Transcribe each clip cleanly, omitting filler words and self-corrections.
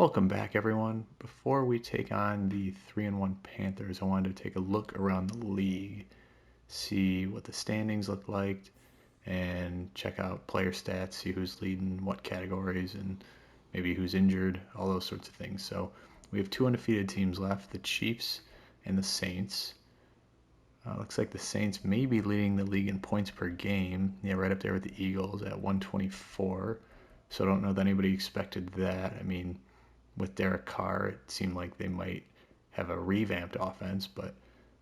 Welcome back, everyone. Before we take on the 3-1 Panthers, I wanted to take a look around the league, see what the standings look like, and check out player stats, see who's leading what categories, and maybe who's injured, all those sorts of things. So we have two undefeated teams left, the Chiefs and the Saints. Looks like the Saints may be leading the league in points per game. Yeah, right up there with the Eagles at 124. So I don't know that anybody expected that. I mean, with Derek Carr, it seemed like they might have a revamped offense, but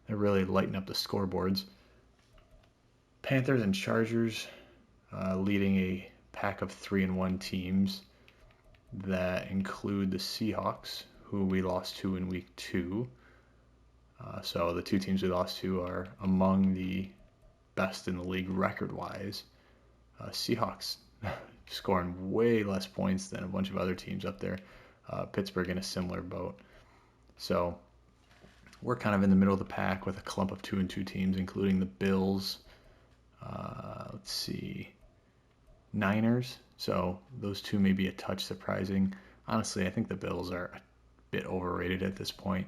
they're really lighting up the scoreboards. Panthers and Chargers leading a pack of 3-1 teams that include the Seahawks, who we lost to in week 2. So the two teams we lost to are among the best in the league record-wise. Seahawks scoring way less points than a bunch of other teams up there. Pittsburgh in a similar boat. So we're kind of in the middle of the pack with a clump of 2-2 teams, including the Bills. Let's see, Niners. So those two may be a touch surprising. Honestly, I think the Bills are a bit overrated at this point.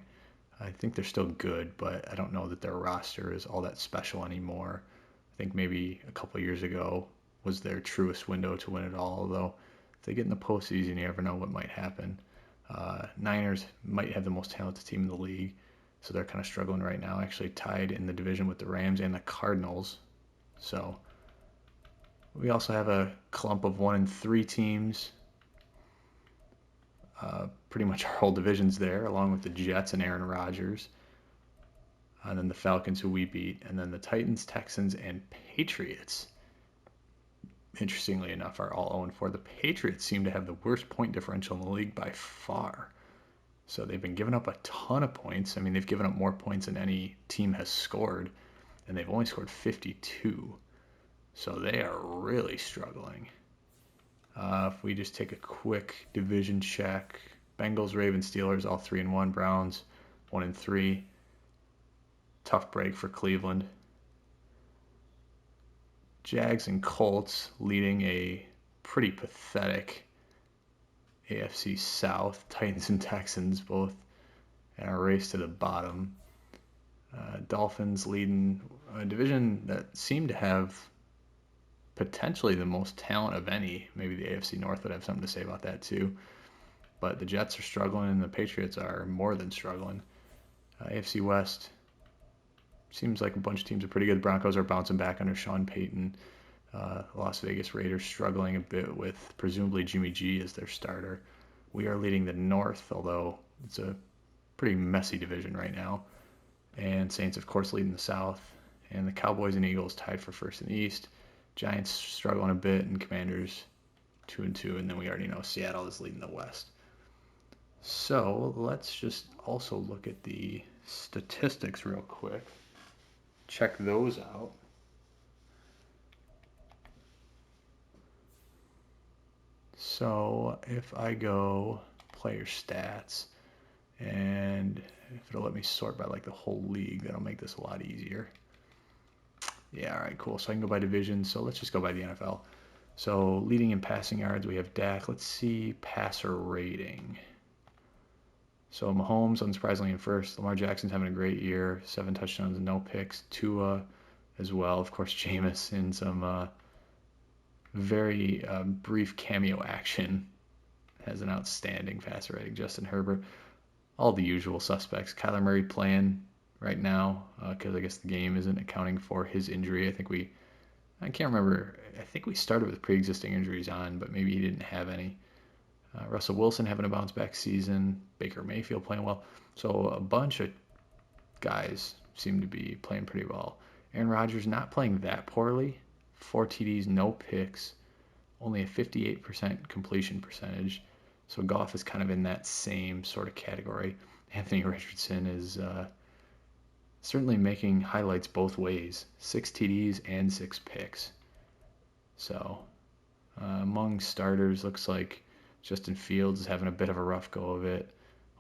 I think they're still good, but I don't know that their roster is all that special anymore. I think maybe a couple years ago was their truest window to win it all, although if they get in the postseason, you never know what might happen. Niners might have the most talented team in the league, so they're kind of struggling right now, actually tied in the division with the Rams and the Cardinals. So we also have a clump of 1-3 teams. Pretty much our whole division's there, along with the Jets and Aaron Rodgers. And then the Falcons, who we beat, and then the Titans, Texans, and Patriots, interestingly enough, are all 0-4. The Patriots seem to have the worst point differential in the league by far. So they've been giving up a ton of points. I mean, they've given up more points than any team has scored, and they've only scored 52. So they are really struggling. If we just take a quick division check, Bengals, Ravens, Steelers, all 3-1. Browns, 1-3. Tough break for Cleveland. Jags and Colts leading a pretty pathetic AFC South. Titans and Texans both in a race to the bottom. Dolphins leading a division that seemed to have potentially the most talent of any. Maybe the AFC North would have something to say about that too. But the Jets are struggling and the Patriots are more than struggling. AFC West seems like a bunch of teams are pretty good. The Broncos are bouncing back under Sean Payton. Las Vegas Raiders struggling a bit with presumably Jimmy G as their starter. We are leading the North, although it's a pretty messy division right now. And Saints, of course, leading the South. And the Cowboys and Eagles tied for first in the East. Giants struggling a bit, and Commanders 2-2. And then we already know Seattle is leading the West. So let's just also look at the statistics real quick. Check those out. So if I go player stats, and if it'll let me sort by like the whole league, that'll make this a lot easier. Yeah, all right, cool. So I can go by division. So let's just go by the NFL. So leading in passing yards, we have Dak. Let's see passer rating. So Mahomes, unsurprisingly, in first. Lamar Jackson's having a great year. 7 touchdowns and no picks. Tua as well. Of course, Jameis in some very brief cameo action has an outstanding passer rating. Justin Herbert. All the usual suspects. Kyler Murray playing right now because I guess the game isn't accounting for his injury. I can't remember. I think we started with pre-existing injuries on, but maybe he didn't have any. Russell Wilson having a bounce back season. Baker Mayfield playing well. So a bunch of guys seem to be playing pretty well. Aaron Rodgers not playing that poorly. 4 TDs, no picks. Only a 58% completion percentage. So Goff is kind of in that same sort of category. Anthony Richardson is certainly making highlights both ways. 6 TDs and 6 picks. So among starters, looks like Justin Fields is having a bit of a rough go of it.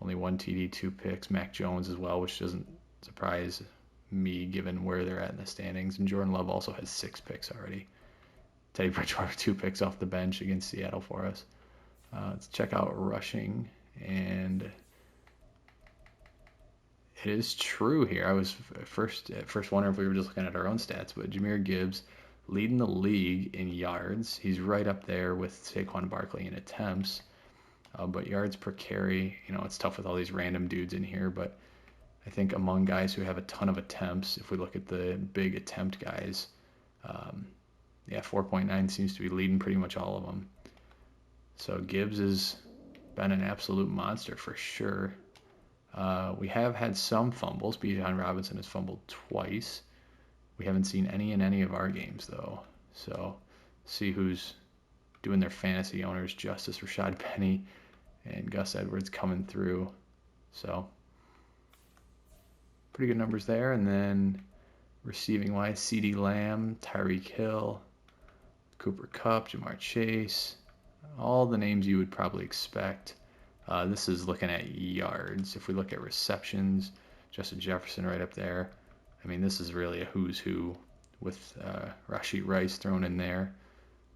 Only 1 TD, 2 picks. Mac Jones as well, which doesn't surprise me given where they're at in the standings. And Jordan Love also has 6 picks already. Teddy Bridgewater 2 picks off the bench against Seattle for us. Let's check out rushing And it is true here. I was at first wondering if we were just looking at our own stats, but Jahmyr Gibbs leading the league in yards. He's right up there with Saquon Barkley in attempts. But yards per carry, it's tough with all these random dudes in here, but I think among guys who have a ton of attempts, if we look at the big attempt guys, yeah, 4.9 seems to be leading pretty much all of them. So Gibbs has been an absolute monster for sure. We have had some fumbles. Bijan Robinson has fumbled twice. We haven't seen any in any of our games, though. So see who's doing their fantasy owners justice. Rashad Penny and Gus Edwards coming through. So pretty good numbers there. And then receiving wise, CeeDee Lamb, Tyreek Hill, Cooper Kupp, Jamar Chase, all the names you would probably expect. This is looking at yards. If we look at receptions, Justin Jefferson right up there. I mean, this is really a who's who with Rashid Rice thrown in there,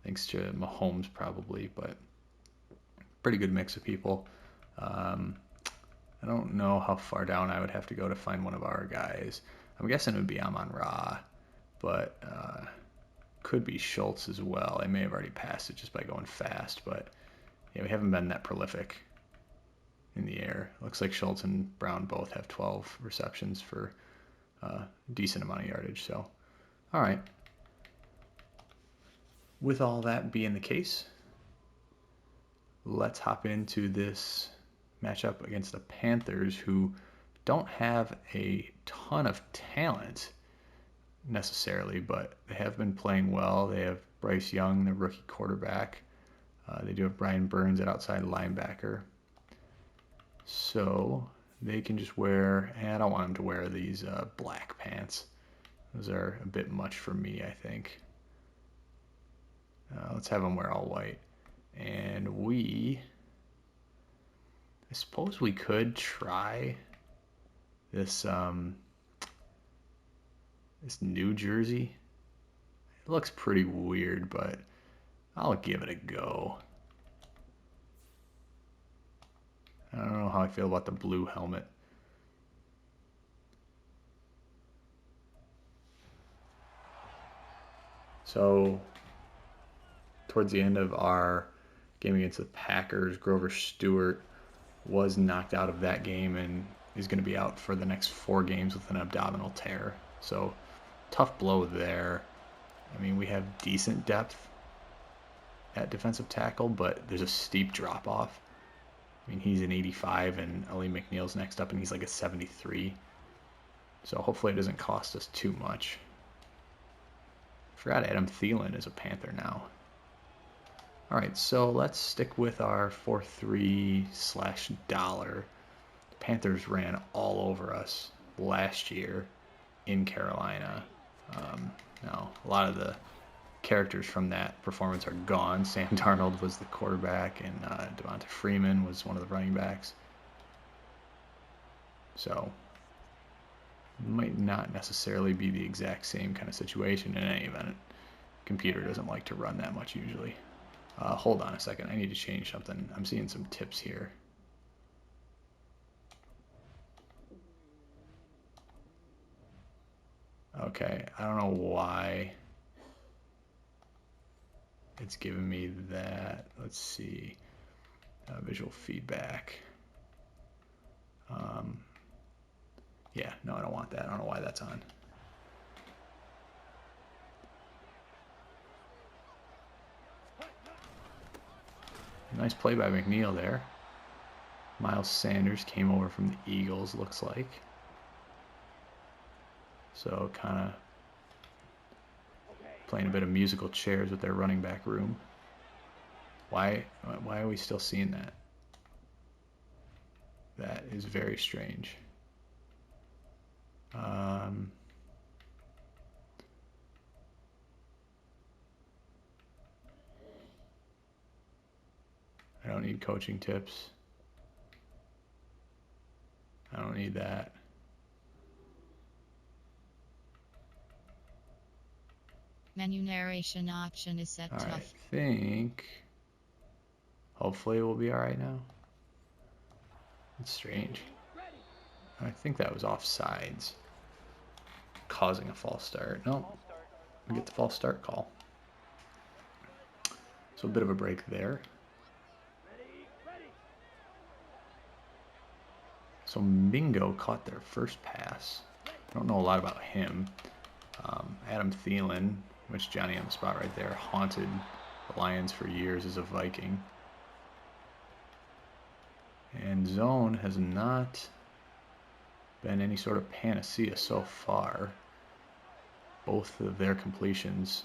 thanks to Mahomes probably, but pretty good mix of people. I don't know how far down I would have to go to find one of our guys. I'm guessing it would be Amon-Ra, but could be Schultz as well. I may have already passed it just by going fast, but yeah, we haven't been that prolific in the air. Looks like Schultz and Brown both have 12 receptions for a decent amount of yardage. So, all right. With all that being the case, let's hop into this matchup against the Panthers, who don't have a ton of talent necessarily, but they have been playing well. They have Bryce Young, the rookie quarterback. They do have Brian Burns at outside linebacker. So they can just wear, I don't want them to wear these black pants. Those are a bit much for me, I think. Let's have them wear all white. And I suppose we could try this this New Jersey. It looks pretty weird, but I'll give it a go. I don't know how I feel about the blue helmet. So, towards the end of our game against the Packers, Grover Stewart was knocked out of that game and is going to be out for the next 4 games with an abdominal tear. So, tough blow there. I mean, we have decent depth at defensive tackle, but there's a steep drop-off. I mean, he's an 85, and Ali McNeil's next up, and he's like a 73. So hopefully it doesn't cost us too much. I forgot Adam Thielen is a Panther now. All right, so let's stick with our 4-3/$. The Panthers ran all over us last year in Carolina. Now, a lot of the characters from that performance are gone. Sam Darnold was the quarterback, and Devonta Freeman was one of the running backs. So, might not necessarily be the exact same kind of situation in any event. Computer doesn't like to run that much usually. Hold on a second. I need to change something. I'm seeing some tips here. Okay, I don't know why it's giving me that. Let's see. Visual feedback. Yeah, no, I don't want that. I don't know why that's on. Nice play by McNeil there. Miles Sanders came over from the Eagles, looks like. So kind of playing a bit of musical chairs with their running back room. Why are we still seeing that? That is very strange. I don't need coaching tips. I don't need that. Menu narration option is set All to right, off. I think hopefully we'll be all right now. It's strange. I think that was offsides, causing a false start. No, we get the false start call. So a bit of a break there. So Mingo caught their first pass. I don't know a lot about him. Adam Thielen, which Johnny on the spot right there, haunted the Lions for years as a Viking. And zone has not been any sort of panacea so far. Both of their completions,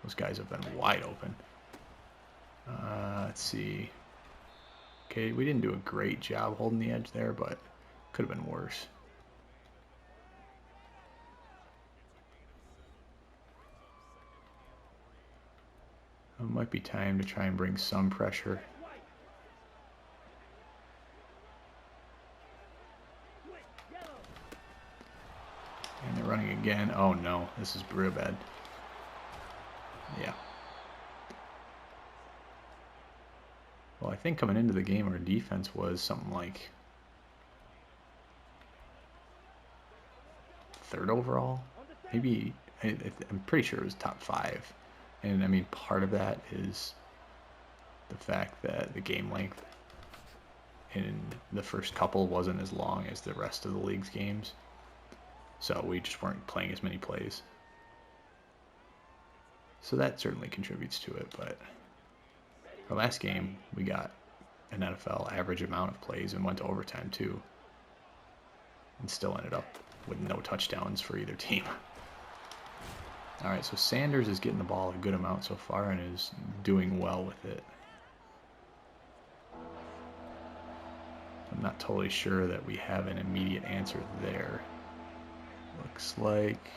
those guys have been wide open. Let's see. Okay, we didn't do a great job holding the edge there, but could have been worse. It might be time to try and bring some pressure. And they're running again. Oh no, this is real bad. Yeah. Well, I think coming into the game, our defense was something like 3rd overall. Maybe, I'm pretty sure it was top 5. And I mean, part of that is the fact that the game length in the first couple wasn't as long as the rest of the league's games. So we just weren't playing as many plays. So that certainly contributes to it, but our last game, we got an NFL average amount of plays and went to overtime too. And still ended up with no touchdowns for either team. All right, so Sanders is getting the ball a good amount so far and is doing well with it. I'm not totally sure that we have an immediate answer there. Looks like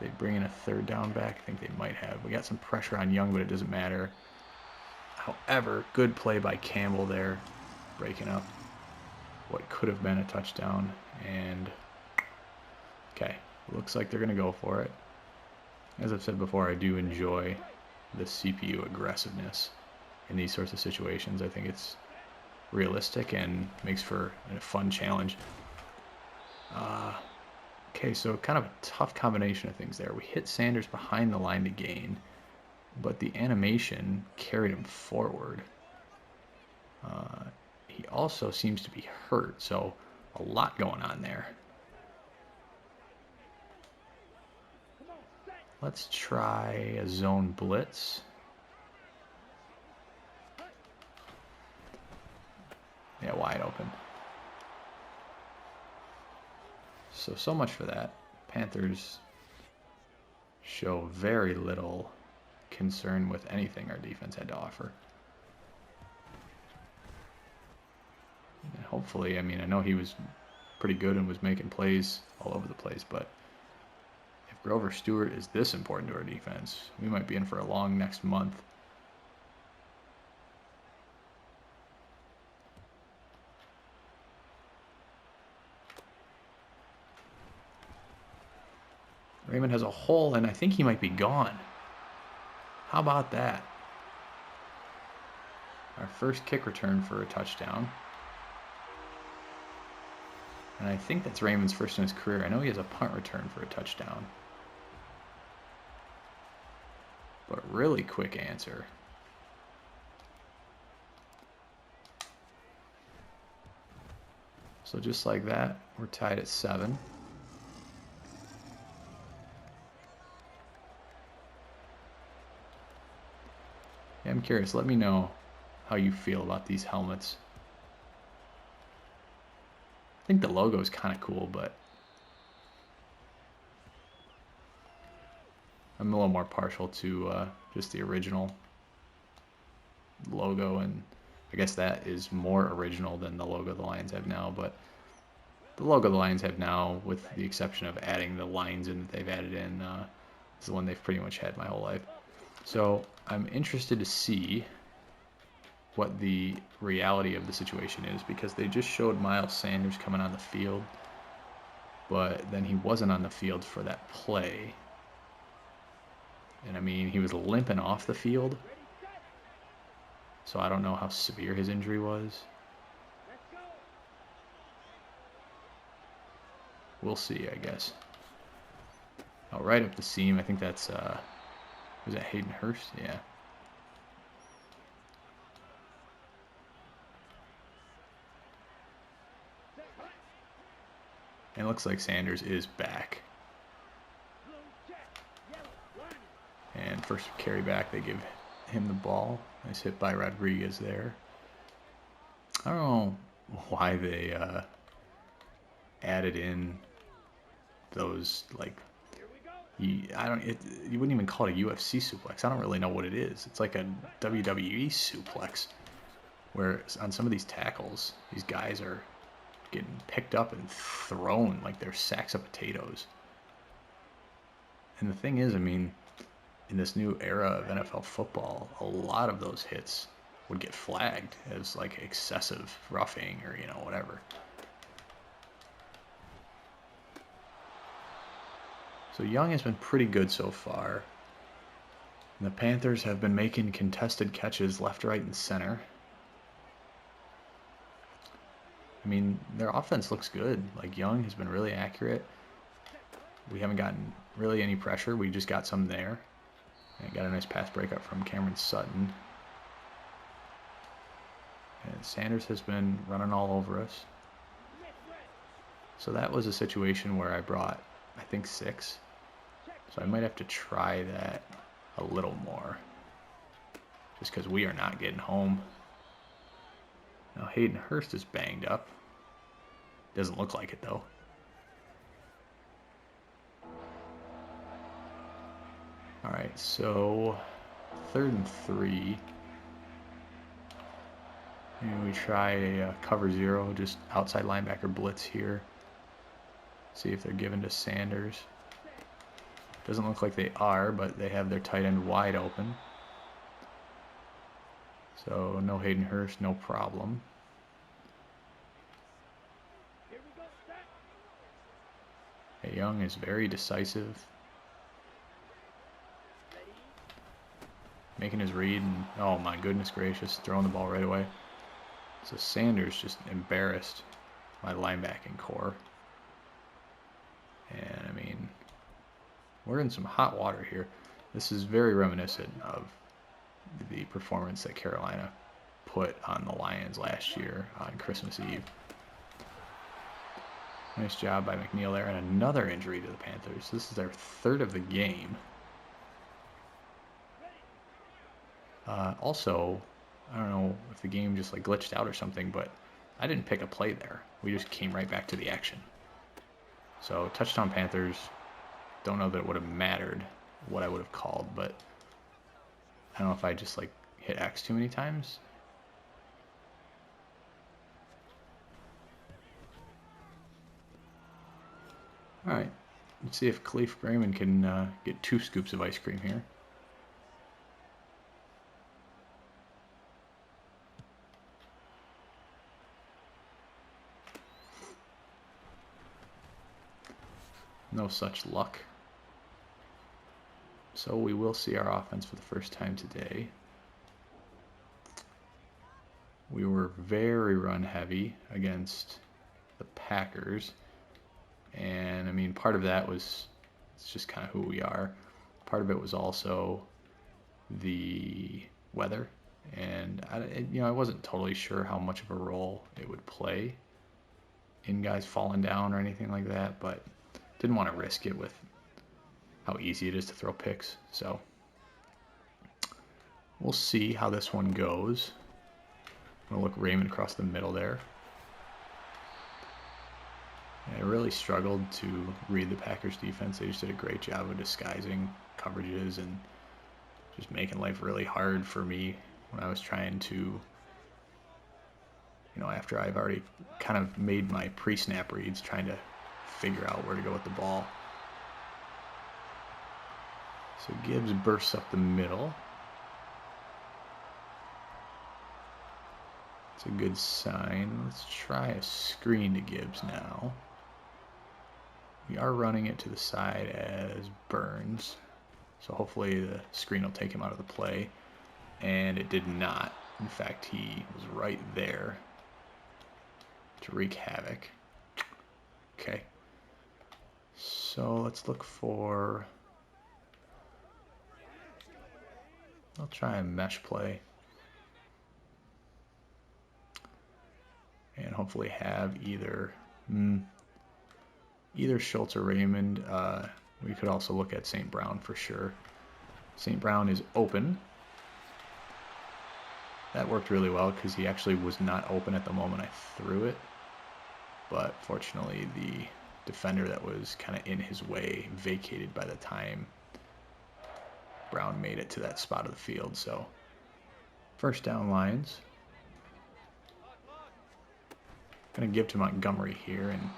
they bring in a 3rd down back. I think they might have. We got some pressure on Young, but it doesn't matter. However, good play by Campbell there, breaking up what could have been a touchdown. And, okay, looks like they're going to go for it. As I've said before, I do enjoy the CPU aggressiveness in these sorts of situations. I think it's realistic and makes for a fun challenge. Okay, so kind of a tough combination of things there. We hit Sanders behind the line to gain, but the animation carried him forward. He also seems to be hurt, so a lot going on there. Let's try a zone blitz. Yeah, wide open. So much for that. Panthers show very little concern with anything our defense had to offer. And hopefully, I mean, I know he was pretty good and was making plays all over the place, but if Grover Stewart is this important to our defense, we might be in for a long next month. Raymond has a hole, and I think he might be gone. How about that? Our first kick return for a touchdown. And I think that's Raymond's first in his career. I know he has a punt return for a touchdown. But really quick answer. So just like that, we're tied at 7. Yeah, I'm curious. Let me know how you feel about these helmets. I think the logo is kind of cool, but I'm a little more partial to just the original logo, and I guess that is more original than the logo the Lions have now, but the logo the Lions have now, with the exception of adding the lines in that they've added in, is the one they've pretty much had my whole life. So I'm interested to see what the reality of the situation is, because they just showed Miles Sanders coming on the field, but then he wasn't on the field for that play. And I mean, he was limping off the field, so I don't know how severe his injury was. we'll see, I guess. Oh, right up the seam. I think that's, was that Hayden Hurst? Yeah. And it looks like Sanders is back. And first carry back, they give him the ball. Nice hit by Rodriguez there. I don't know why they added in those, like, you wouldn't even call it a UFC suplex. I don't really know what it is. It's like a WWE suplex, where on some of these tackles, these guys are getting picked up and thrown like they're sacks of potatoes. And the thing is, I mean, in this new era of NFL football, a lot of those hits would get flagged as like excessive roughing or, you know, whatever. So Young has been pretty good so far. And the Panthers have been making contested catches left, right, and center. I mean, their offense looks good. Like, Young has been really accurate. We haven't gotten really any pressure. We just got some there. And got a nice pass breakup from Cameron Sutton. And Sanders has been running all over us. So that was a situation where I brought, I think, 6. So I might have to try that a little more. Just because we are not getting home. Now Hayden Hurst is banged up. Doesn't look like it, though. Alright, so 3rd and 3. Maybe we try a cover 0, just outside linebacker blitz here. See if they're given to Sanders. Doesn't look like they are, but they have their tight end wide open. So no Hayden Hurst, no problem. Hey, Young is very decisive. Making his read, and oh my goodness gracious, throwing the ball right away. So Sanders just embarrassed my linebacking core. And I mean, we're in some hot water here. This is very reminiscent of the performance that Carolina put on the Lions last year on Christmas Eve. Nice job by McNeil there, and another injury to the Panthers. This is their 3rd of the game. Also, I don't know if the game just like glitched out or something, but I didn't pick a play there. We just came right back to the action. So touchdown Panthers. Don't know that it would have mattered what I would have called, but I don't know if I just like hit X too many times. All right, let's see if Khalif Brayman can get 2 scoops of ice cream here. No such luck. So we will see our offense for the first time today. We were very run heavy against the Packers. And I mean, part of that was, it's just kind of who we are. Part of it was also the weather. And I wasn't totally sure how much of a role it would play in guys falling down or anything like that, but didn't want to risk it with how easy it is to throw picks. So we'll see how this one goes. I'm going to look Raymond across the middle there. I really struggled to read the Packers defense. They just did a great job of disguising coverages and just making life really hard for me when I was trying to, after I've already kind of made my pre-snap reads, trying to figure out where to go with the ball. So Gibbs bursts up the middle. It's a good sign. Let's try a screen to Gibbs now. We are running it to the side as Burns. So hopefully the screen will take him out of the play. And it did not. In fact, he was right there to wreak havoc. Okay. So let's look for... I'll try a mesh play. And hopefully have either Schultz or Raymond. We could also look at St. Brown for sure. St. Brown is open. That worked really well because he actually was not open at the moment I threw it. But fortunately, the defender that was kind of in his way vacated by the time Brown made it to that spot of the field. So first down Lions. Going to give to Montgomery here, and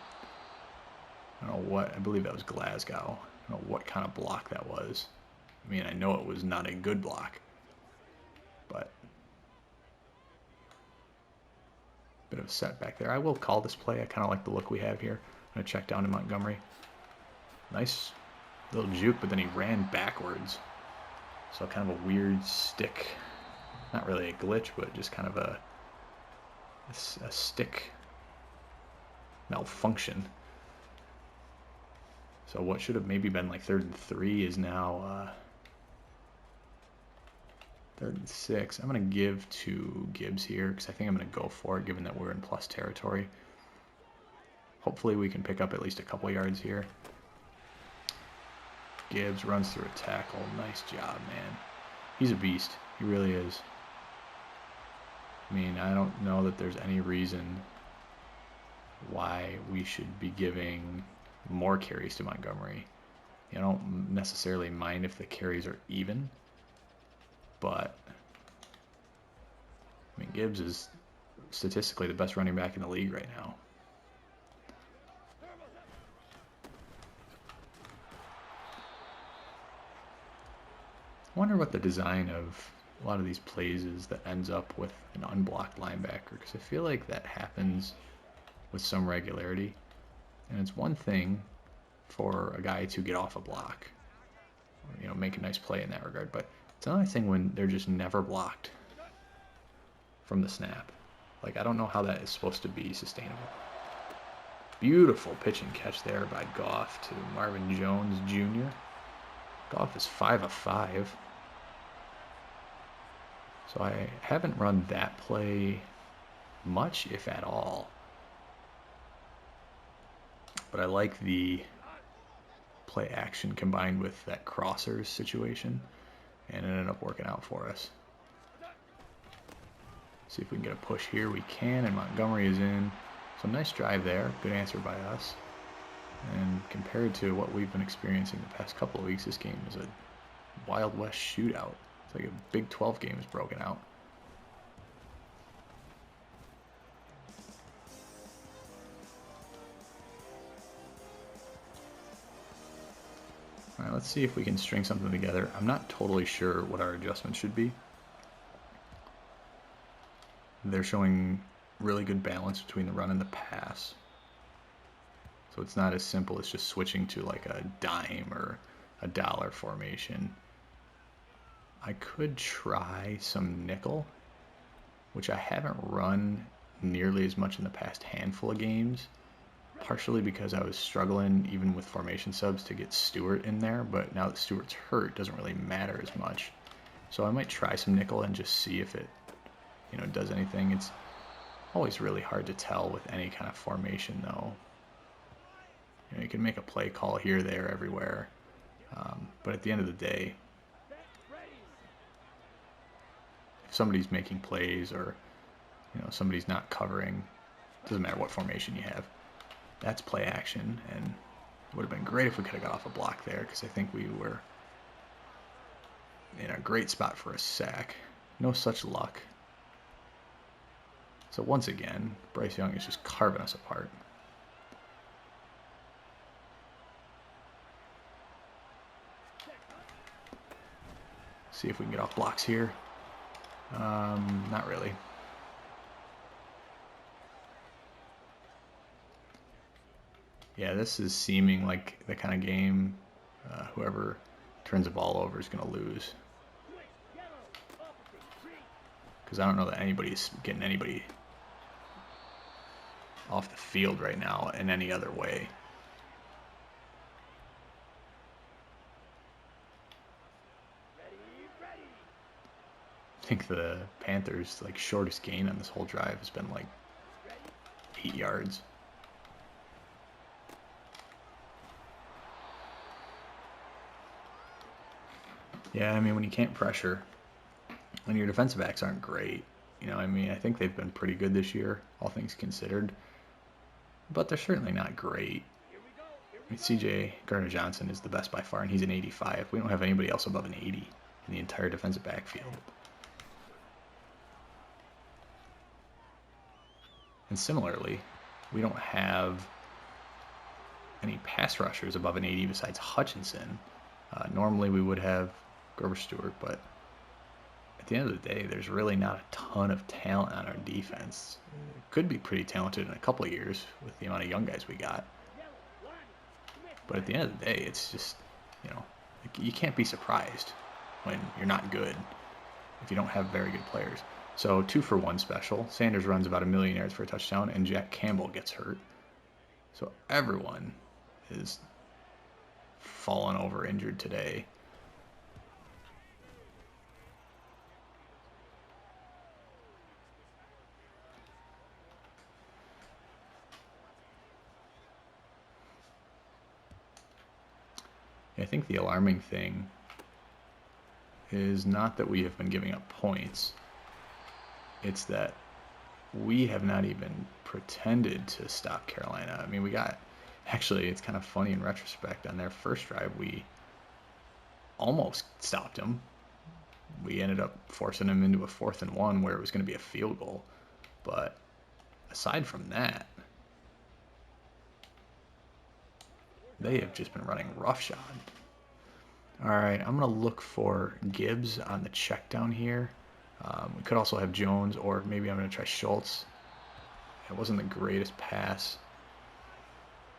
I don't know what, I believe that was Glasgow. I don't know what kind of block that was. I mean, I know it was not a good block, but bit of a setback there. I will call this play. I kind of like the look we have here. I'm going to check down to Montgomery. Nice little juke, but then he ran backwards. So kind of a weird stick. Not really a glitch, but just kind of a stick malfunction. So what should have maybe been like 3rd and 3 is now 3rd and 6. I'm going to give to Gibbs here because I think I'm going to go for it given that we're in plus territory. Hopefully we can pick up at least a couple yards here. Gibbs runs through a tackle. Nice job, man. He's a beast. He really is. I mean, I don't know that there's any reason why we should be giving more carries to Montgomery. I don't necessarily mind if the carries are even, but I mean, Gibbs is statistically the best running back in the league right now. I wonder what the design of a lot of these plays is that ends up with an unblocked linebacker, because I feel like that happens with some regularity. And it's one thing for a guy to get off a block, or, you know, make a nice play in that regard, but it's another thing when they're just never blocked from the snap. Like, I don't know how that is supposed to be sustainable. Beautiful pitch and catch there by Goff to Marvin Jones Jr. Goff is 5 of 5. So I haven't run that play much, if at all. But I like the play action combined with that crossers situation, and it ended up working out for us. See if we can get a push here. We can, and Montgomery is in. So nice drive there. Good answer by us. And compared to what we've been experiencing the past couple of weeks, this game is a Wild West shootout. It's like a Big 12 game is broken out. All right, let's see if we can string something together. I'm not totally sure what our adjustments should be. They're showing really good balance between the run and the pass. So it's not as simple as just switching to like a dime or a dollar formation. I could try some nickel, which I haven't run nearly as much in the past handful of games, partially because I was struggling even with formation subs to get Stewart in there, but now that Stewart's hurt, it doesn't really matter as much. So I might try some nickel and just see if it, you know, does anything. It's always really hard to tell with any kind of formation, though. You know, you can make a play call here, there, everywhere, but at the end of the day, if somebody's making plays or, you know, somebody's not covering, it doesn't matter what formation you have. That's play action, and it would have been great if we could have got off a block there, because I think we were in a great spot for a sack. No such luck. So once again, Bryce Young is just carving us apart. See if we can get off blocks here. Not really. Yeah, this is seeming like the kind of game whoever turns the ball over is going to lose. Because I don't know that anybody's getting anybody off the field right now in any other way. think the Panthers' like shortest gain on this whole drive has been like 8 yards. Yeah, I mean, when you can't pressure, when your defensive backs aren't great, I mean, I think they've been pretty good this year, all things considered, but they're certainly not great. I mean, CJ Gardner-Johnson is the best by far, and he's an 85. We don't have anybody else above an 80 in the entire defensive backfield. And similarly, we don't have any pass rushers above an 80 besides Hutchinson. Normally we would have Grover Stewart, but at the end of the day, there's really not a ton of talent on our defense. It could be pretty talented in a couple of years with the amount of young guys we got. But at the end of the day, it's just, you can't be surprised when you're not good if you don't have very good players. So 2-for-1 special. Sanders runs about 1,000,000 yards for a touchdown, and Jack Campbell gets hurt. So everyone is fallen over injured today. I think the alarming thing is not that we have been giving up points. It's that we have not even pretended to stop Carolina. I mean, actually, it's kind of funny in retrospect. On their first drive, we almost stopped them. We ended up forcing them into a 4th and 1 where it was going to be a field goal. But aside from that, they have just been running roughshod. All right, I'm going to look for Gibbs on the check down here. We could also have Jones, or maybe I'm going to try Schultz. It wasn't the greatest pass.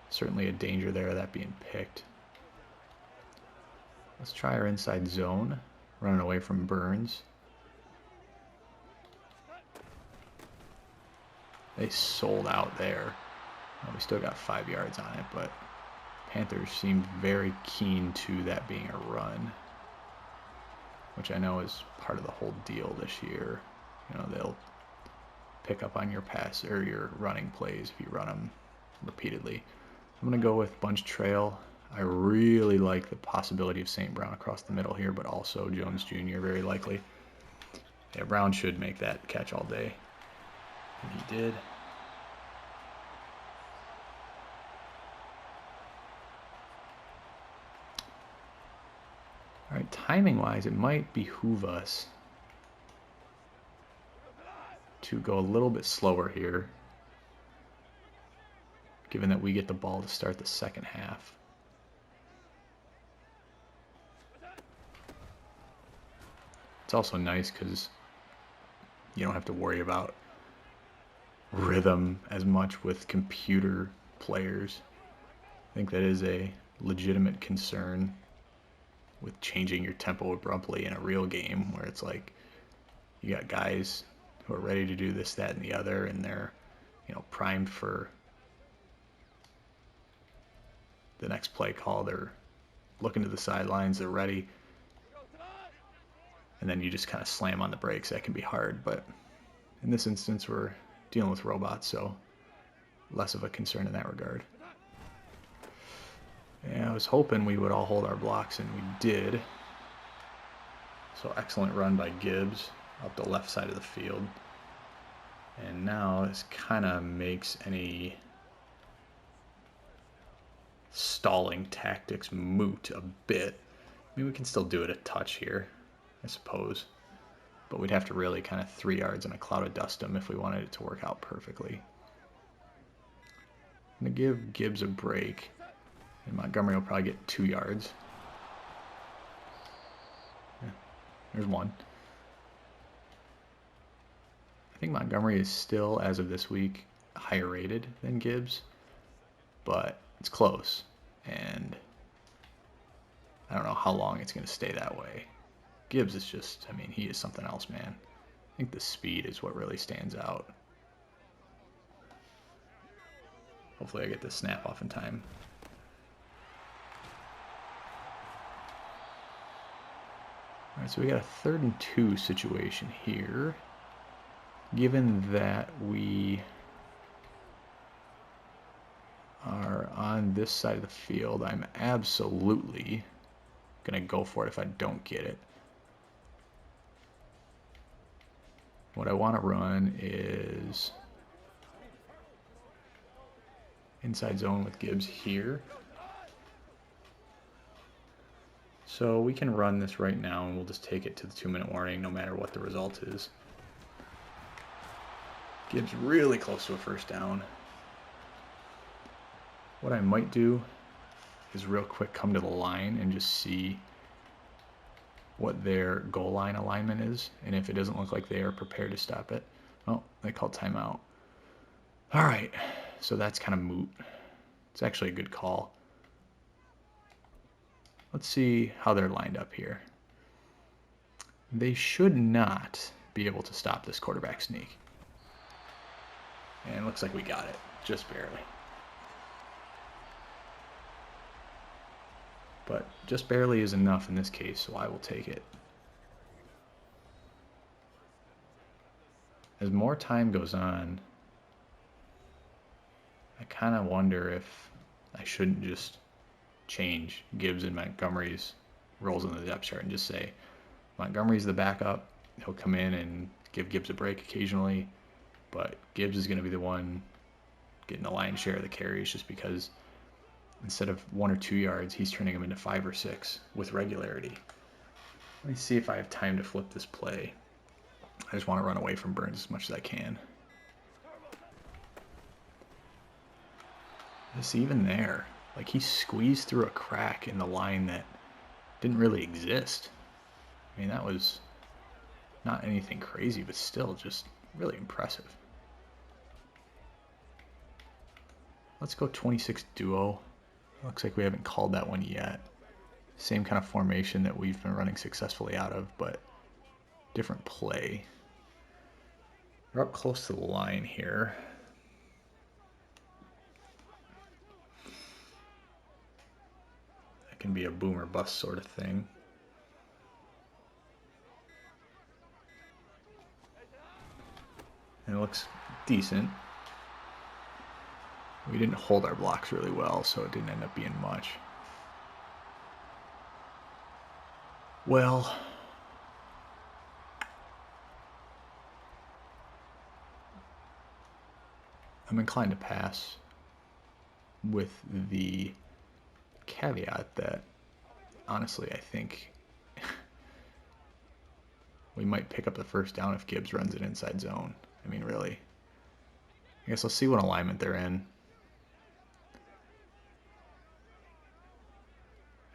Certainly a danger there of that being picked. Let's try our inside zone, running away from Burns. They sold out there. We still got 5 yards on it, but Panthers seemed very keen to that being a run, which I know is part of the whole deal this year. They'll pick up on your pass or your running plays if you run them repeatedly. I'm going to go with Bunch Trail. I really like the possibility of St. Brown across the middle here, but also Jones Jr. very likely. Yeah, Brown should make that catch all day. And he did. All right, timing-wise, it might behoove us to go a little bit slower here, given that we get the ball to start the second half. It's also nice because you don't have to worry about rhythm as much with computer players. I think that is a legitimate concern with changing your tempo abruptly in a real game where it's like you got guys who are ready to do this, that, and the other, and they're, primed for the next play call. They're looking to the sidelines, they're ready, and then you just kind of slam on the brakes. That can be hard, but in this instance, we're dealing with robots, so less of a concern in that regard. Yeah, I was hoping we would all hold our blocks, and we did. So excellent run by Gibbs up the left side of the field. And now this kind of makes any stalling tactics moot a bit. I mean, we can still do it a touch here, I suppose. But we'd have to really kind of 3 yards in a cloud of dust them if we wanted it to work out perfectly. I'm going to give Gibbs a break. And Montgomery will probably get 2 yards. Yeah, there's 1. I think Montgomery is still, as of this week, higher rated than Gibbs. But it's close. And I don't know how long it's going to stay that way. Gibbs is just, I mean, he is something else, man. I think the speed is what really stands out. Hopefully I get this snap off in time. All right, So we got a 3rd and 2 situation here. Given that we are on this side of the field, I'm absolutely going to go for it if I don't get it. What I want to run is inside zone with Gibbs here. So we can run this right now and we'll just take it to the 2-minute warning no matter what the result is. Gibbs really close to a first down. What I might do is real quick come to the line and just see what their goal line alignment is, and if it doesn't look like they are prepared to stop it. Oh, they called timeout. All right, so that's kind of moot. It's actually a good call. Let's see how they're lined up here. They should not be able to stop this quarterback sneak. And it looks like we got it, just barely. But just barely is enough in this case, so I will take it. As more time goes on, I kind of wonder if I shouldn't just change Gibbs and Montgomery's roles in the depth chart and just say Montgomery's the backup. He'll come in and give Gibbs a break occasionally, but Gibbs is going to be the one getting the lion's share of the carries just because instead of 1 or 2 yards, he's turning them into 5 or 6 with regularity. Let me see if I have time to flip this play. I just want to run away from Burns as much as I can. Just even there, like he squeezed through a crack in the line that didn't really exist. I mean, that was not anything crazy, but still just really impressive. Let's go 26 duo. Looks like we haven't called that one yet. Same kind of formation that we've been running successfully out of, but different play. We're up close to the line here. That can be a boom or bust sort of thing. And it looks decent. We didn't hold our blocks really well, so it didn't end up being much. Well, I'm inclined to pass with the caveat that, honestly, I think we might pick up the first down if Gibbs runs it inside zone. I mean, really. I guess I'll see what alignment they're in.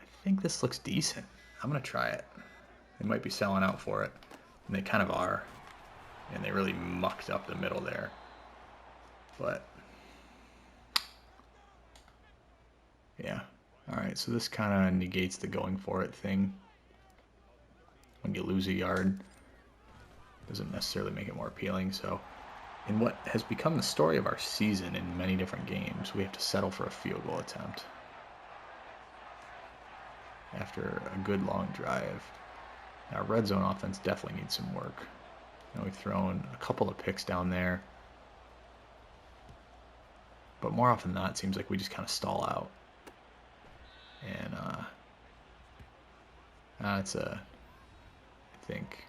I think this looks decent. I'm going to try it. They might be selling out for it, and they kind of are. And they really mucked up the middle there. But, yeah. All right, so this kind of negates the going for it thing. When you lose a yard, doesn't necessarily make it more appealing. So in what has become the story of our season in many different games, we have to settle for a field goal attempt after a good long drive. Our red zone offense definitely needs some work. You know, we've thrown a couple of picks down there, but more often than not, it seems like we just kind of stall out. And it's a, I think,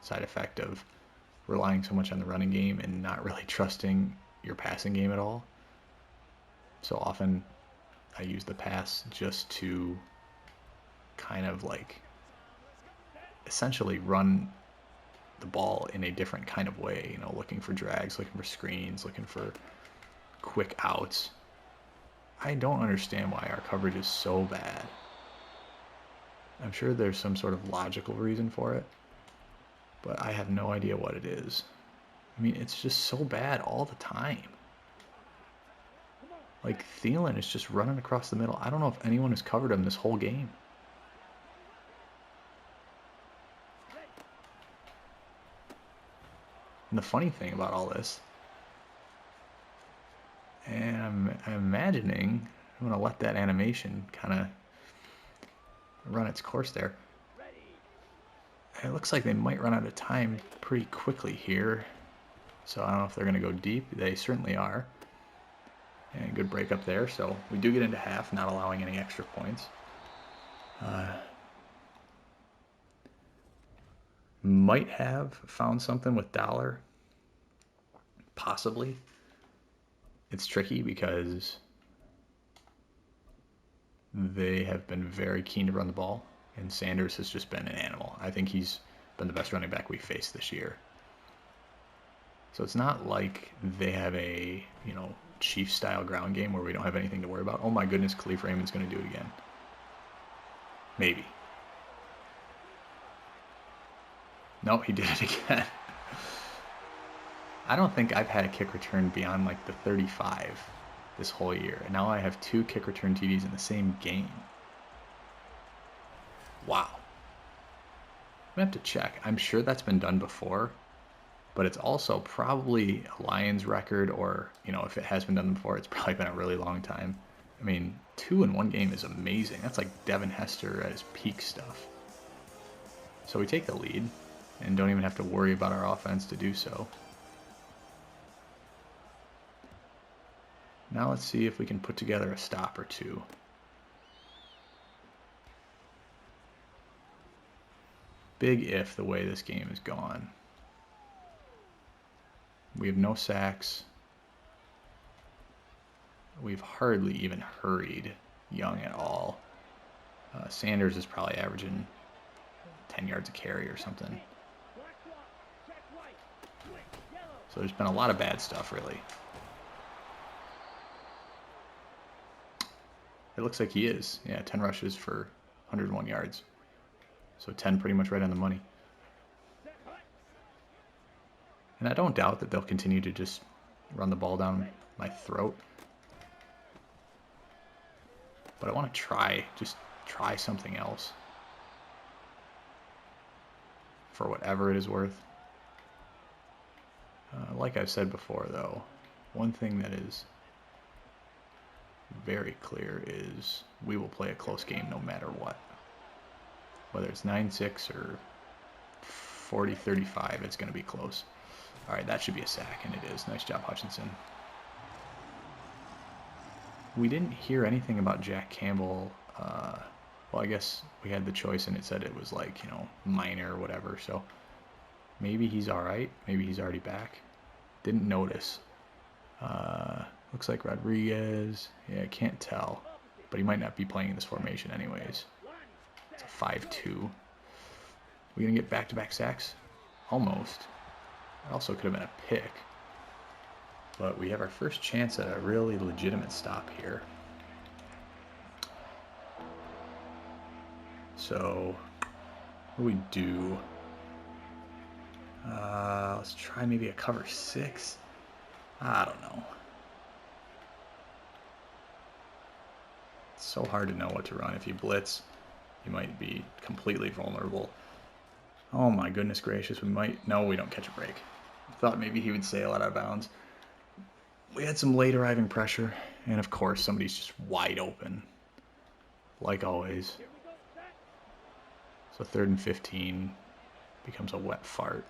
side effect of relying so much on the running game and not really trusting your passing game at all. So often I use the pass just to kind of like essentially run the ball in a different kind of way, you know, looking for drags, looking for screens, looking for quick outs. I don't understand why our coverage is so bad. I'm sure there's some sort of logical reason for it, but I have no idea what it is. I mean, it's just so bad all the time. Like, Thielen is just running across the middle. I don't know if anyone has covered him this whole game. And the funny thing about all this, and I'm imagining, I'm going to let that animation kind of run its course there. it looks like they might run out of time pretty quickly here. So I don't know if they're going to go deep. They certainly are. And good break up there. So we do get into half, not allowing any extra points. Might have found something with Dollar. Possibly. It's tricky because they have been very keen to run the ball, and Sanders has just been an animal. I think he's been the best running back we've faced this year. So it's not like they have a, Chiefs-style ground game where we don't have anything to worry about. Oh my goodness, Khalif Raymond's going to do it again. Maybe. No, he did it again. I don't think I've had a kick return beyond like the 35 this whole year. And now I have 2 kick return TDs in the same game. Wow. I'm going to have to check. I'm sure that's been done before, but it's also probably a Lions record, or, if it has been done before, it's probably been a really long time. I mean, 2 in one game is amazing. That's like Devin Hester at his peak stuff. So we take the lead and don't even have to worry about our offense to do so. Now let's see if we can put together a stop or two. Big if the way this game is gone. We have no sacks. We've hardly even hurried Young at all. Sanders is probably averaging 10 yards a carry or something. So there's been a lot of bad stuff, really. It looks like he is. Yeah, 10 rushes for 101 yards. So 10 pretty much right on the money. And I don't doubt that they'll continue to just run the ball down my throat. But I want to just try something else. For whatever it is worth. Like I've said before, though, one thing that is very clear is we will play a close game no matter what. Whether it's 9-6 or 40-35, it's going to be close. All right, that should be a sack, and it is. Nice job, Hutchinson. We didn't hear anything about Jack Campbell. Well, I guess we had the choice, and it said it was like, minor or whatever. So maybe he's all right. Maybe he's already back. Didn't notice. Looks like Rodriguez. Yeah, I can't tell. But he might not be playing in this formation anyways. It's a 5-2. We going to get back-to-back sacks? Almost. It also could have been a pick. But we have our first chance at a really legitimate stop here. So, what do we do? Let's try maybe a cover 6. I don't know. It's so hard to know what to run. If you blitz, you might be completely vulnerable. Oh my goodness gracious, we might... No, we don't catch a break. I thought maybe he would sail out of bounds. We had some late arriving pressure, and of course somebody's just wide open. Like always. So 3rd and 15 becomes a wet fart.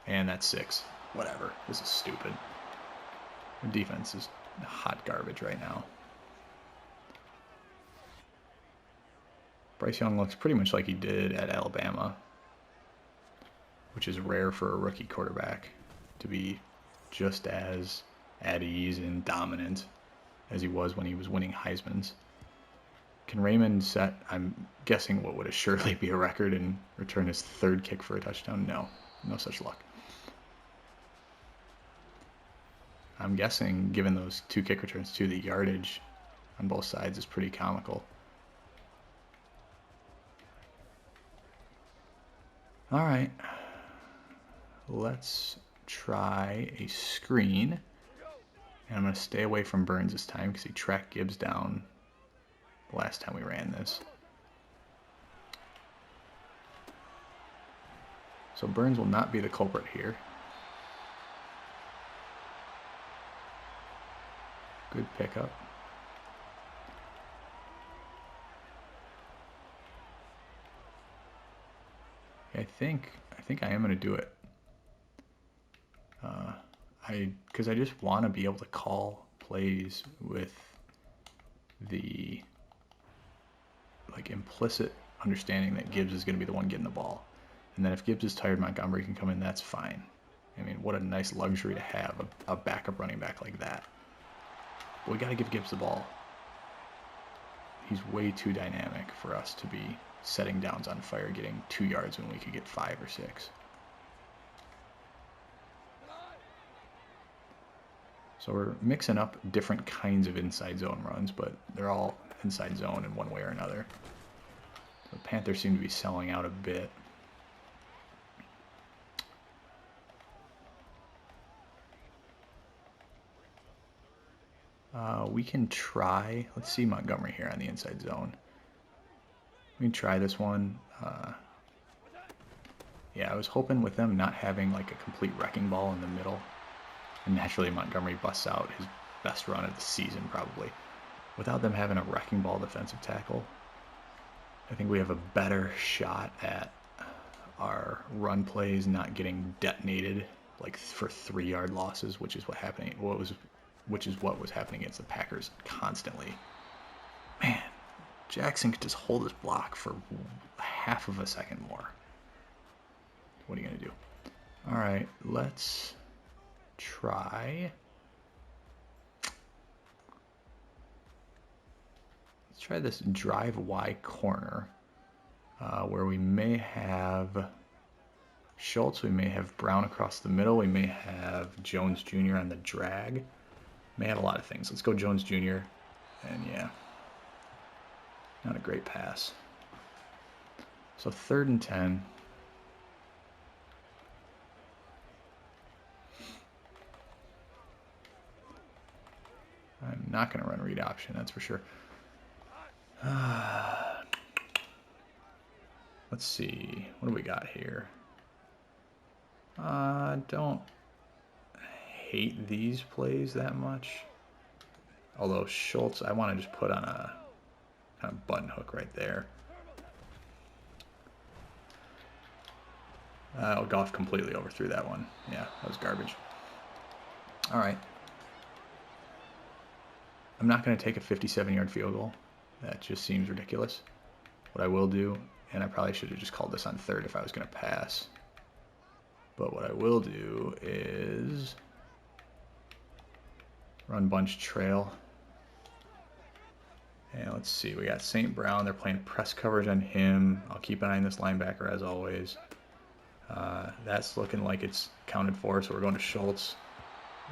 And that's 6. Whatever. This is stupid. The defense is hot garbage right now. Bryce Young looks pretty much like he did at Alabama, which is rare for a rookie quarterback to be just as at ease and dominant as he was when he was winning Heismans. Can Raymond set, I'm guessing, what would assuredly be a record and return his 3rd kick for a touchdown? No. No such luck. I'm guessing, given those 2 kick returns too, the yardage on both sides is pretty comical. All right. Let's try a screen. And I'm going to stay away from Burns this time because he tracked Gibbs down the last time we ran this. So Burns will not be the culprit here. Good pickup. I think I am going to do it. Because I just want to be able to call plays with the like implicit understanding that Gibbs is going to be the one getting the ball. And then if Gibbs is tired, Montgomery can come in, that's fine. I mean, what a nice luxury to have, a backup running back like that. But we got to give Gibbs the ball. He's way too dynamic for us to be setting downs on fire, getting 2 yards when we could get 5 or 6. So we're mixing up different kinds of inside zone runs, but they're all inside zone in one way or another. The Panthers seem to be selling out a bit. We can try, let's see Montgomery here on the inside zone. We can try this one. Yeah, I was hoping with them not having like a complete wrecking ball in the middle. And naturally Montgomery busts out his best run of the season probably. Without them having a wrecking ball defensive tackle, I think we have a better shot at our run plays not getting detonated like for 3-yard losses, which is what was happening against the Packers constantly. Man, Jackson could just hold his block for half of a second more. What are you going to do? All right, let's try. Let's try this drive Y corner where we may have Schultz, we may have Brown across the middle, we may have Jones Jr. on the drag. May have a lot of things. Let's go Jones Jr. And yeah, not a great pass. So 3rd and 10. I'm not going to run read option, that's for sure. Let's see. What do we got here? Don't hate these plays that much. Although Schultz, I want to just put on a kind of button hook right there. Goff completely overthrew that one. Yeah, that was garbage. All right. I'm not going to take a 57-yard field goal. That just seems ridiculous. What I will do, and I probably should have just called this on 3rd if I was going to pass. But what I will do is run bunch trail. And let's see, we got St. Brown. They're playing press coverage on him. I'll keep an eye on this linebacker as always. That's looking like it's counted for, so we're going to Schultz.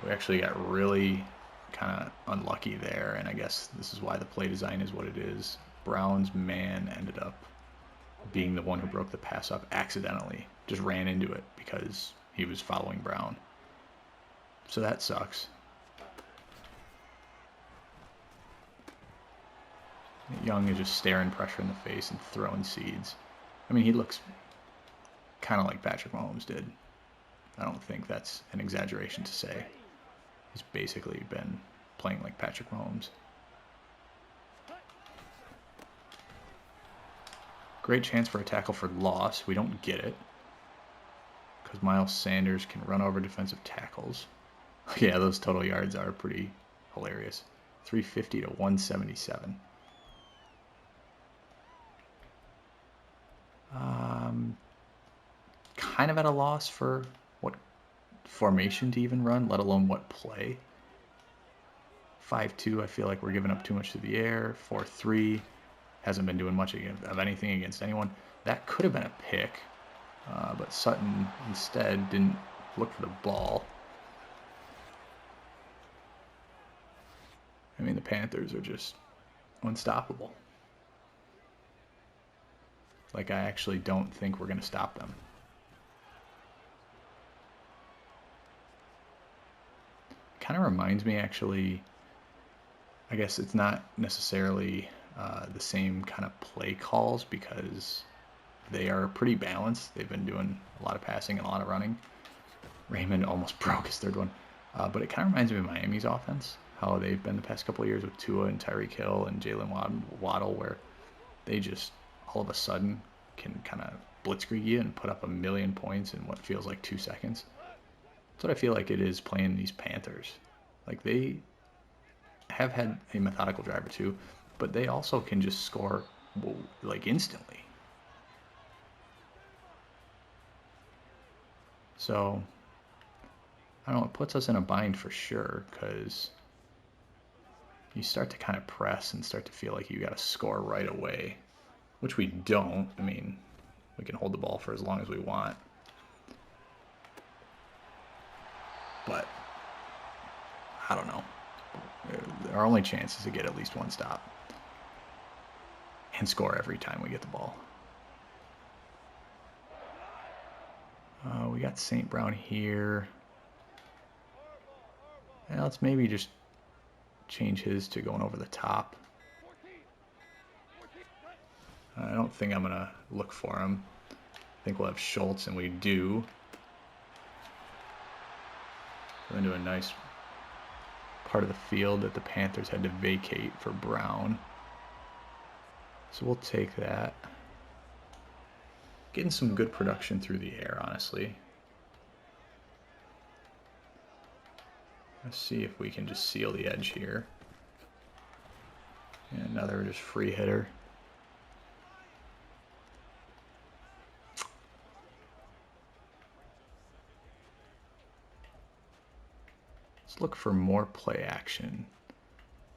We actually got really kind of unlucky there, and I guess this is why the play design is what it is. Brown's man ended up being the one who broke the pass up accidentally. Just ran into it because he was following Brown. So that sucks. Young is just staring pressure in the face and throwing seeds. I mean, he looks kind of like Patrick Mahomes did. I don't think that's an exaggeration to say. He's basically been playing like Patrick Mahomes. Great chance for a tackle for loss. We don't get it because Miles Sanders can run over defensive tackles. Yeah, those total yards are pretty hilarious. 350 to 177. Kind of at a loss for what formation to even run, let alone what play. 5-2, I feel like we're giving up too much to the air. 4-3, hasn't been doing much of anything against anyone. That could have been a pick, but Sutton instead didn't look for the ball. I mean, the Panthers are just unstoppable. Like, I actually don't think we're going to stop them. Kind of reminds me, actually, I guess it's not necessarily the same kind of play calls because they are pretty balanced. They've been doing a lot of passing and a lot of running. Raymond almost broke his 3rd one. But it kind of reminds me of Miami's offense, how they've been the past couple of years with Tua and Tyreek Hill and Jalen Waddle, where they just all of a sudden can kind of blitzkrieg you and put up 1,000,000 points in what feels like 2 seconds. That's what I feel like it is playing these Panthers. Like, they have had a methodical drive or two, but they also can just score, like, instantly. So, I don't know, it puts us in a bind for sure, because you start to kind of press and start to feel like you got to score right away, which we don't. I mean, we can hold the ball for as long as we want. But, I don't know. Our only chance is to get at least one stop and score every time we get the ball. We got St. Brown here. And let's maybe just change his to going over the top. I don't think I'm going to look for him. I think we'll have Schultz, and we do. We're into a nice part of the field that the Panthers had to vacate for Brown. So we'll take that. Getting some good production through the air, honestly. Let's see if we can just seal the edge here. And another just free hitter. Let's look for more play action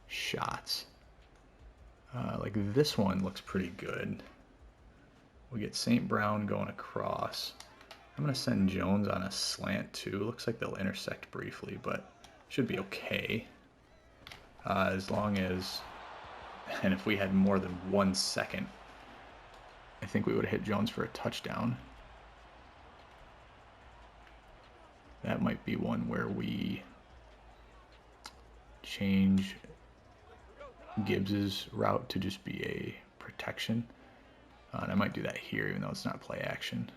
shots. Like this one looks pretty good. We get St. Brown going across. I'm going to send Jones on a slant too. Looks like they'll intersect briefly, but should be okay. As long as, and if we had more than 1 second, I think we would have hit Jones for a touchdown. That might be one where we change Gibbs's route to just be a protection. And I might do that here, even though it's not play action.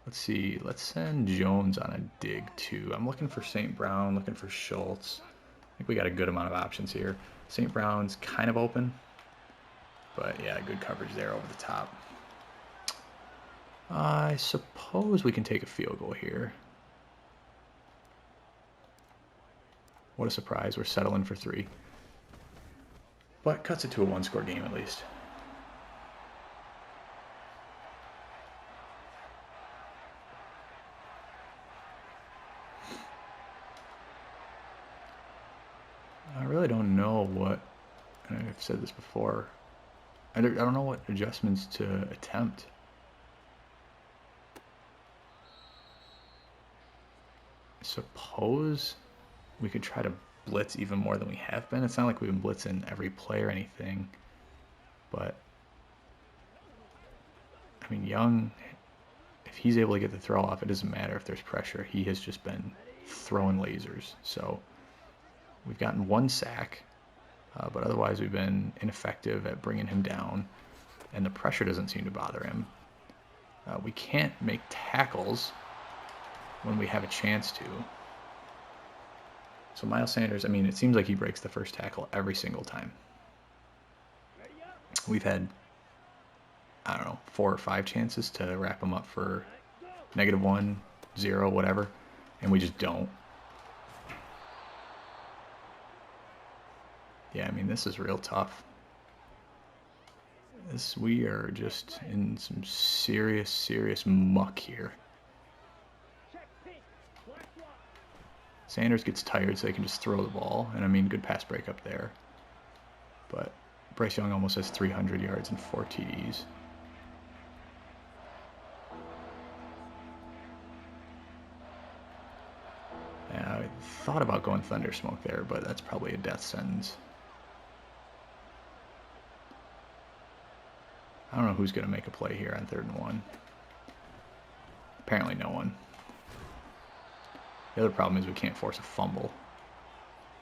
Let's see. Let's send Jones on a dig, too. I'm looking for St. Brown, looking for Schultz. I think we got a good amount of options here. St. Brown's kind of open. But, yeah, good coverage there over the top. I suppose we can take a field goal here. What a surprise. We're settling for 3. But cuts it to a 1-score game at least. I really don't know what, and I've said this before, I don't know what adjustments to attempt. I suppose we could try to blitz even more than we have been. It's not like we've been blitzing every play or anything, but I mean, Young, if he's able to get the throw off, it doesn't matter if there's pressure. He has just been throwing lasers. So we've gotten 1 sack, but otherwise we've been ineffective at bringing him down, and the pressure doesn't seem to bother him. We can't make tackles when we have a chance to. So Miles Sanders, I mean, it seems like he breaks the first tackle every single time. We've had, I don't know, 4 or 5 chances to wrap him up for -1, 0, whatever, and we just don't. Yeah, I mean, this is real tough. We are just in some serious muck here. Sanders gets tired, so they can just throw the ball. And I mean, good pass breakup there. But Bryce Young almost has 300 yards and 4 TDs. Yeah, I thought about going Thunder Smoke there, but that's probably a death sentence. I don't know who's going to make a play here on 3rd and 1. Apparently no one. The other problem is we can't force a fumble.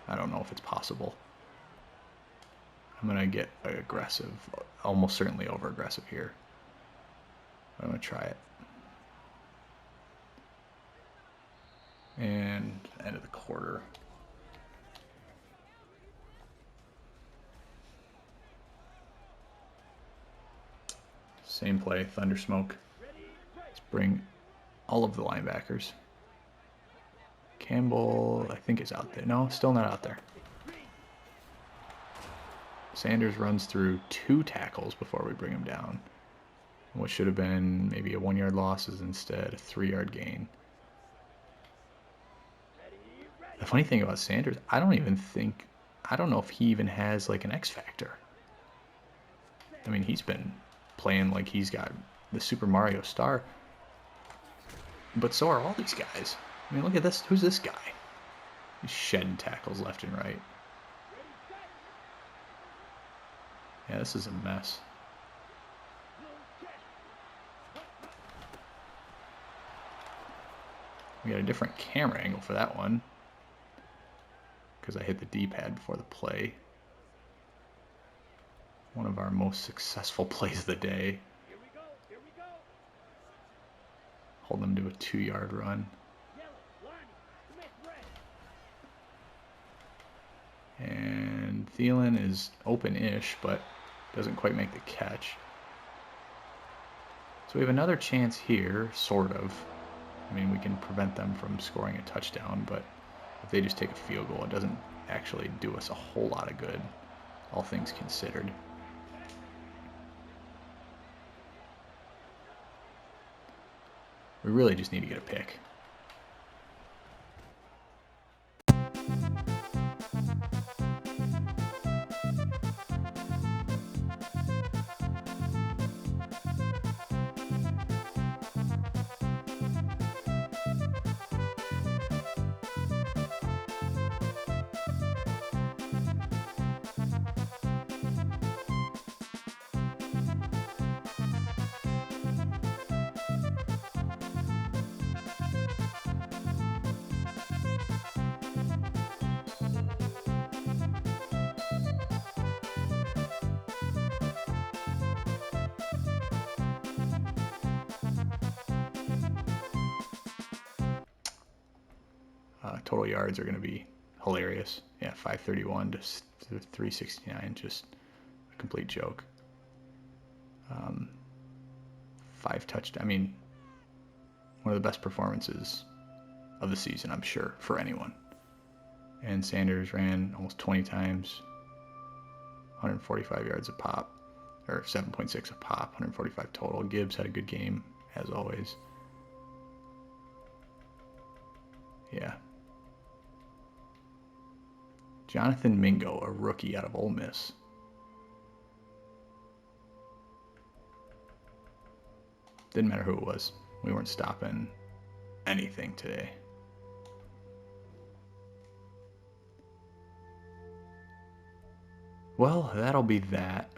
I don't know if it's possible. I'm going to get aggressive, almost certainly over-aggressive here. But I'm going to try it. And end of the quarter. Same play, Thunder Smoke. Let's bring all of the linebackers. Campbell, I think, is out there. No, still not out there. Sanders runs through 2 tackles before we bring him down. What should have been maybe a 1-yard loss is instead a 3-yard gain. The funny thing about Sanders, I don't know if he even has like an X factor. I mean, he's been playing like he's got the Super Mario star. But so are all these guys. I mean, look at this. Who's this guy? He's shedding tackles left and right. Yeah, this is a mess. We got a different camera angle for that one, because I hit the D-pad before the play. One of our most successful plays of the day. Hold them to a 2-yard run. And Thielen is open-ish, but doesn't quite make the catch. So we have another chance here, sort of. I mean, we can prevent them from scoring a touchdown, but if they just take a field goal, it doesn't actually do us a whole lot of good, all things considered. We really just need to get a pick. Total yards are going to be hilarious. Yeah, 531 to 369, just a complete joke. 5 touchdowns. I mean, one of the best performances of the season, I'm sure, for anyone. And Sanders ran almost 20 times, 145 yards a pop, or 7.6 a pop, 145 total. Gibbs had a good game, as always. Yeah. Jonathan Mingo, a rookie out of Ole Miss. Didn't matter who it was. We weren't stopping anything today. Well, that'll be that.